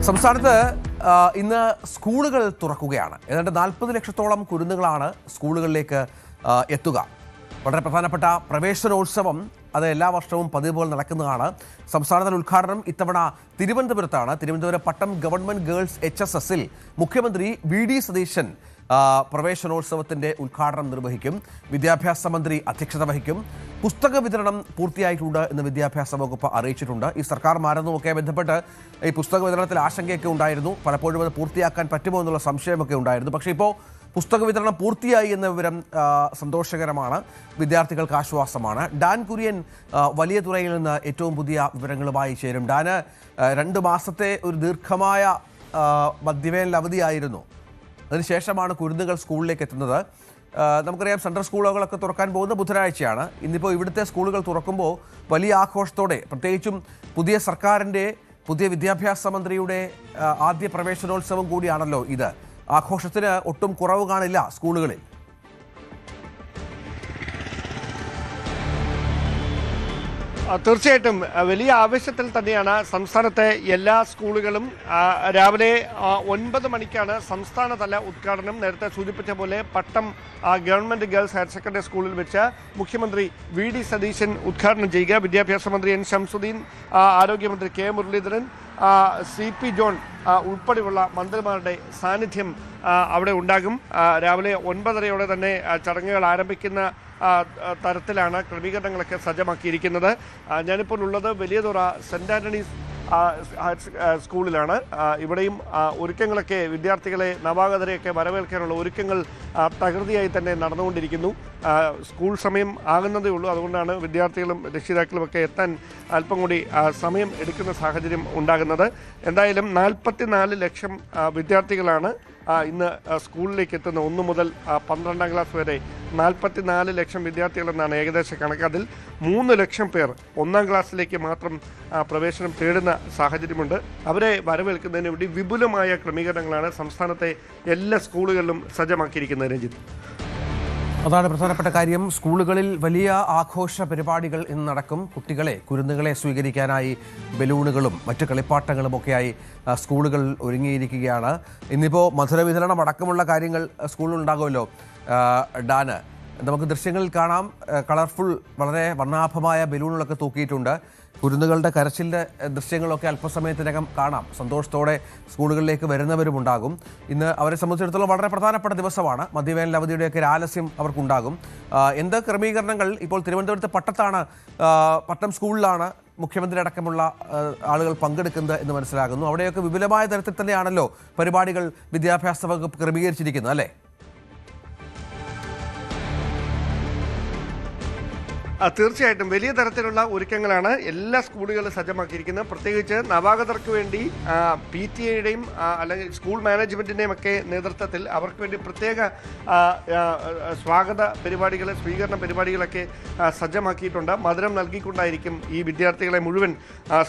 സംസ്ഥാനത്ത് ഇന്ന് സ്കൂളുകൾ തുറക്കുകയാണ്. ഏതാണ്ട് 40 ലക്ഷത്തോളം കുരുന്നുകളാണ് സ്കൂളുകളിലേക്ക് എത്തുക. വളരെ പ്രധാനപ്പെട്ട പ്രവേശനോത്സവം അത് എല്ലാ വർഷവും പതിവ് പോലെ നടക്കുന്നതാണ്. സംസ്ഥാനത്തിന്റെ ഉദ്ഘാടനം ഇത്തവണ തിരുവനന്തപുരത്താണ്. തിരുവനന്തപുരം പട്ടം ഗവൺമെന്റ് ഗേൾസ് HSSൽ മുഖ്യമന്ത്രി VD സതീശൻ പ്രവേശനോത്സവത്തിന്റെ ഉദ്ഘാടനം നിർവഹിക്കും. വിദ്യാഭ്യാസ മന്ത്രി അധ്യക്ഷത വഹിക്കും. പുസ്തക വിതരണം പൂർത്തിയായിട്ടുണ്ട് എന്ന് വിദ്യാഭ്യാസ വകുപ്പ് അറിയിച്ചിട്ടുണ്ട്. ഈ സർക്കാർ മാറുന്നതുമൊക്കെ ബന്ധപ്പെട്ട് ഈ പുസ്തക വിതരണത്തിൽ ആശങ്കയൊക്കെ ഉണ്ടായിരുന്നു. പലപ്പോഴും അത് പൂർത്തിയാക്കാൻ പറ്റുമോ എന്നുള്ള സംശയമൊക്കെ ഉണ്ടായിരുന്നു. പക്ഷേ ഇപ്പോൾ പുസ്തക വിതരണം പൂർത്തിയായി എന്ന വിവരം സന്തോഷകരമാണ്. വിദ്യാർത്ഥികൾക്ക് ആശ്വാസമാണ്. ഡാൻ കുര്യൻ വലിയ തുറയിൽ നിന്ന് ഏറ്റവും പുതിയ വിവരങ്ങളുമായി ചേരും. ഡാന് 2 മാസത്തെ ഒരു ദീർഘമായ മധ്യവേനൽ അവധിയായിരുന്നു. അതിനുശേഷമാണ് കുരുന്നുകൾ സ്കൂളിലേക്ക് എത്തുന്നത്. നമുക്കറിയാം സെൻട്രൽ സ്കൂളുകളൊക്കെ തുറക്കാൻ പോകുന്ന ബുധനാഴ്ചയാണ്. ഇന്നിപ്പോൾ ഇവിടുത്തെ സ്കൂളുകൾ തുറക്കുമ്പോൾ വലിയ ആഘോഷത്തോടെ, പ്രത്യേകിച്ചും പുതിയ സർക്കാരിൻ്റെ പുതിയ വിദ്യാഭ്യാസ മന്ത്രിയുടെ ആദ്യ പ്രവേശനോത്സവം കൂടിയാണല്ലോ ഇത്. ആഘോഷത്തിന് ഒട്ടും കുറവ് കാണില്ല സ്കൂളുകളിൽ. തീർച്ചയായിട്ടും വലിയ ആവേശത്തിൽ തന്നെയാണ് സംസ്ഥാനത്തെ എല്ലാ സ്കൂളുകളും. രാവിലെ 9 മണിക്കാണ് സംസ്ഥാനതല ഉദ്ഘാടനം. നേരത്തെ സൂചിപ്പിച്ച പോലെ പട്ടം ഗവൺമെന്റ് ഗേൾസ് ഹയർ സെക്കൻഡറി സ്കൂളിൽ വെച്ച് മുഖ്യമന്ത്രി VD സതീശൻ ഉദ്ഘാടനം ചെയ്യുക. വിദ്യാഭ്യാസ മന്ത്രി N ശംസുദ്ദീൻ, ആരോഗ്യമന്ത്രി K മുരളീധരൻ, CP ജോൺ ഉൾപ്പെടെയുള്ള മന്ത്രിമാരുടെ സാന്നിധ്യം അവിടെ ഉണ്ടാകും. രാവിലെ 9:30 തന്നെ ചടങ്ങുകൾ ആരംഭിക്കുന്ന തരത്തിലാണ് ക്രമീകരണങ്ങളൊക്കെ സജ്ജമാക്കിയിരിക്കുന്നത്. ഞാനിപ്പോൾ ഉള്ളത് വലിയതുറ സെൻറ് ആൻ്റണീസ് സ്കൂളിലാണ്. ഇവിടെയും ഒരുക്കങ്ങളൊക്കെ, വിദ്യാർത്ഥികളെ, നവാഗതരെയൊക്കെ വരവേൽക്കാനുള്ള ഒരുക്കങ്ങൾ തകൃതിയായി തന്നെ നടന്നുകൊണ്ടിരിക്കുന്നു. സ്കൂൾ സമയം ആകുന്നതേ ഉള്ളൂ. അതുകൊണ്ടാണ് വിദ്യാർത്ഥികളും രക്ഷിതാക്കളും ഒക്കെ എത്താൻ അല്പം കൂടി സമയം എടുക്കുന്ന സാഹചര്യം ഉണ്ടാകുന്നത്. എന്തായാലും 44 ലക്ഷം വിദ്യാർത്ഥികളാണ് ഇന്ന് സ്കൂളിലേക്ക് എത്തുന്ന 1 മുതൽ 12ാം ക്ലാസ് വരെ 44 ലക്ഷം വിദ്യാർത്ഥികളെന്നാണ് ഏകദേശ കണക്ക്. അതിൽ 3 ലക്ഷം പേർ 1ാം ക്ലാസ്സിലേക്ക് മാത്രം പ്രവേശനം തേടുന്ന സാഹചര്യമുണ്ട്. അവരെ വരവേൽക്കുന്നതിന് വേണ്ടി വിപുലമായ ക്രമീകരണങ്ങളാണ് സംസ്ഥാനത്തെ എല്ലാ സ്കൂളുകളിലും സജ്ജമാക്കിയിരിക്കുന്നത്. രഞ്ജിത്ത്, അതാണ് പ്രധാനപ്പെട്ട കാര്യം. സ്കൂളുകളിൽ വലിയ ആഘോഷ പരിപാടികൾ ഇന്ന് നടക്കും. കുരുന്നുകളെ സ്വീകരിക്കാനായി ബലൂണുകളും മറ്റ് കളിപ്പാട്ടങ്ങളും ഒക്കെയായി സ്കൂളുകൾ ഒരുങ്ങിയിരിക്കുകയാണ്. ഇന്നിപ്പോൾ മധുര വിതരണം അടക്കമുള്ള കാര്യങ്ങൾ സ്കൂളിൽ ഉണ്ടാകുമല്ലോ. ഡാന്, നമുക്ക് ദൃശ്യങ്ങളിൽ കാണാം. കളർഫുൾ, വളരെ വർണ്ണാഭമായ ബലൂണുകളൊക്കെ തൂക്കിയിട്ടുണ്ട്. കുരുന്നുകളുടെ കരച്ചിലിൻ്റെ ദൃശ്യങ്ങളൊക്കെ അല്പസമയത്തിനകം കാണാം. സന്തോഷത്തോടെ സ്കൂളുകളിലേക്ക് വരുന്നവരുമുണ്ടാകും. ഇന്ന് അവരെ സംബന്ധിച്ചിടത്തോളം വളരെ പ്രധാനപ്പെട്ട ദിവസമാണ്. മധ്യവേനൽ അവധിയുടെയൊക്കെ ഒരു ആലസ്യം അവർക്കുണ്ടാകും. എന്ത് ക്രമീകരണങ്ങൾ ഇപ്പോൾ തിരുവനന്തപുരത്ത് പട്ടം സ്കൂളിലാണ് മുഖ്യമന്ത്രി അടക്കമുള്ള ആളുകൾ പങ്കെടുക്കുന്നത് എന്ന് മനസ്സിലാകുന്നു. അവിടെയൊക്കെ വിപുലമായ തരത്തിൽ തന്നെയാണല്ലോ പരിപാടികൾ വിദ്യാഭ്യാസ വകുപ്പ് ക്രമീകരിച്ചിരിക്കുന്നത്, അല്ലേ? തീർച്ചയായിട്ടും വലിയ തരത്തിലുള്ള ഒരുക്കങ്ങളാണ് എല്ലാ സ്കൂളുകളും സജ്ജമാക്കിയിരിക്കുന്നത്. പ്രത്യേകിച്ച് നവാഗതർക്ക് വേണ്ടി PTA അല്ലെങ്കിൽ സ്കൂൾ മാനേജ്മെൻറ്റിൻ്റെയും ഒക്കെ നേതൃത്വത്തിൽ അവർക്ക് വേണ്ടി പ്രത്യേക സ്വാഗത പരിപാടികൾ, സ്വീകരണ പരിപാടികളൊക്കെ സജ്ജമാക്കിയിട്ടുണ്ട്. മധുരം നൽകിക്കൊണ്ടായിരിക്കും ഈ വിദ്യാർത്ഥികളെ മുഴുവൻ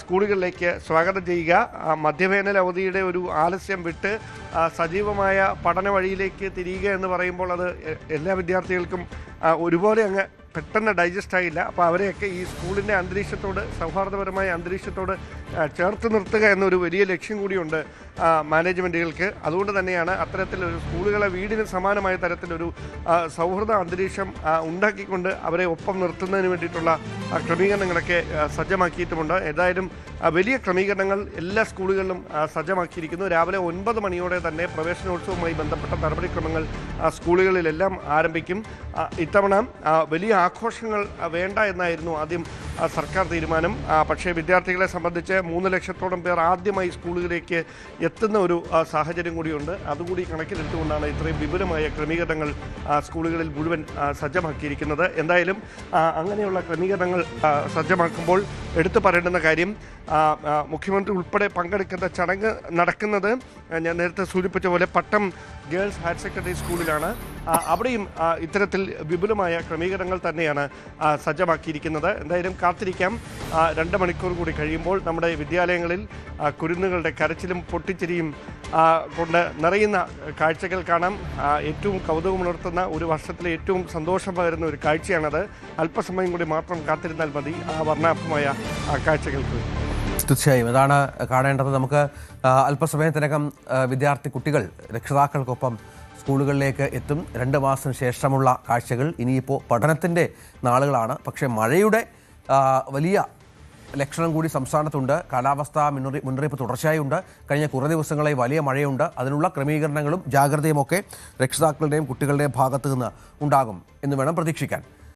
സ്കൂളുകളിലേക്ക് സ്വാഗതം ചെയ്യുക. മധ്യവേനൽ അവധിയുടെ ഒരു ആലസ്യം വിട്ട് സജീവമായ പഠന വഴിയിലേക്ക് തിരിയുക എന്ന് പറയുമ്പോൾ അത് എല്ലാ വിദ്യാർത്ഥികൾക്കും ഒരുപോലെ അങ്ങ് പെട്ടെന്ന് ഡൈജസ്റ്റ് ആയില്ല. അപ്പോൾ അവരെയൊക്കെ ഈ സ്കൂളിൻ്റെ അന്തരീക്ഷത്തോട്, സൗഹാർദ്ദപരമായ അന്തരീക്ഷത്തോട് ചേർത്ത് നിർത്തുക എന്നൊരു വലിയ ലക്ഷ്യം കൂടിയുണ്ട് മാനേജ്മെൻറ്റുകൾക്ക്. അതുകൊണ്ട് തന്നെയാണ് അത്തരത്തിലൊരു സ്കൂളുകളെ വീടിന് സമാനമായ തരത്തിലൊരു സൗഹൃദ അന്തരീക്ഷം ഉണ്ടാക്കിക്കൊണ്ട് അവരെ ഒപ്പം നിർത്തുന്നതിന് വേണ്ടിയിട്ടുള്ള ക്രമീകരണങ്ങളൊക്കെ സജ്ജമാക്കിയിട്ടുമുണ്ട്. ഏതായാലും വലിയ ക്രമീകരണങ്ങൾ എല്ലാ സ്കൂളുകളിലും സജ്ജമാക്കിയിരിക്കുന്നു. രാവിലെ 9 മണിയോടെ തന്നെ പ്രവേശനോത്സവവുമായി ബന്ധപ്പെട്ട നടപടിക്രമങ്ങൾ സ്കൂളുകളിലെല്ലാം ആരംഭിക്കും. ഇത്തവണ വലിയ ആഘോഷങ്ങൾ വേണ്ട എന്നായിരുന്നു ആദ്യം സർക്കാർ തീരുമാനം. പക്ഷേ വിദ്യാർത്ഥികളെ സംബന്ധിച്ച് 3 ലക്ഷത്തോളം പേർ ആദ്യമായി സ്കൂളുകളിലേക്ക് എത്തുന്ന ഒരു സാഹചര്യം കൂടിയുണ്ട്. അതുകൂടി കണക്കിലെടുത്തുകൊണ്ടാണ് ഇത്രയും വിപുലമായ ക്രമീകരണങ്ങൾ സ്കൂളുകളിൽ മുഴുവൻ സജ്ജമാക്കിയിരിക്കുന്നത്. എന്തായാലും അങ്ങനെയുള്ള ക്രമീകരണങ്ങൾ സജ്ജമാക്കുമ്പോൾ എടുത്തു പറയേണ്ടുന്ന കാര്യം, മുഖ്യമന്ത്രി ഉൾപ്പെടെ പങ്കെടുക്കുന്ന ചടങ്ങ് നടക്കുന്നത് ഞാൻ നേരത്തെ സൂചിപ്പിച്ച പോലെ പട്ടം ഗേൾസ് ഹയർ സെക്കൻഡറി സ്കൂളിലാണ്. അവിടെയും ഇത്തരത്തിൽ വിപുലമായ ക്രമീകരണങ്ങൾ തന്നെയാണ് സജ്ജമാക്കിയിരിക്കുന്നത്. എന്തായാലും കാത്തിരിക്കാം. 2 മണിക്കൂർ കൂടി കഴിയുമ്പോൾ നമ്മുടെ വിദ്യാലയങ്ങളിൽ കുരുന്നുകളുടെ കരച്ചിലും പൊട്ടിച്ചിരിയും കൊണ്ട് നിറയുന്ന കാഴ്ചകൾ കാണാം. ഏറ്റവും കൗതുകമുണർത്തുന്ന, ഒരു വർഷത്തിലെ ഏറ്റവും സന്തോഷം പകരുന്ന ഒരു കാഴ്ചയാണത്. അല്പസമയം കൂടി മാത്രം കാത്തിരുന്നാൽ മതി ആ വർണ്ണാഭമായ കാഴ്ചകൾക്ക്. തീർച്ചയായും ഇതാണ് കാണേണ്ടത്. നമുക്ക് അല്പസമയത്തിനകം വിദ്യാർത്ഥി കുട്ടികൾ രക്ഷിതാക്കൾക്കൊപ്പം സ്കൂളുകളിലേക്ക് എത്തും. 2 മാസത്തിന് ശേഷമുള്ള കാഴ്ചകൾ. ഇനിയിപ്പോൾ പഠനത്തിൻ്റെ നാളുകളാണ്. പക്ഷേ മഴയുടെ വലിയ ലക്ഷണം കൂടി സംസ്ഥാനത്തുണ്ട്. കാലാവസ്ഥാ മുന്നറിയിപ്പ് തുടർച്ചയായി ഉണ്ട്. കഴിഞ്ഞ കുറേ ദിവസങ്ങളായി വലിയ മഴയുണ്ട്. അതിനുള്ള ക്രമീകരണങ്ങളും ജാഗ്രതയുമൊക്കെ രക്ഷിതാക്കളുടെയും കുട്ടികളുടെയും ഭാഗത്തു നിന്ന് ഉണ്ടാകും എന്ന് വേണം പ്രതീക്ഷിക്കാൻ.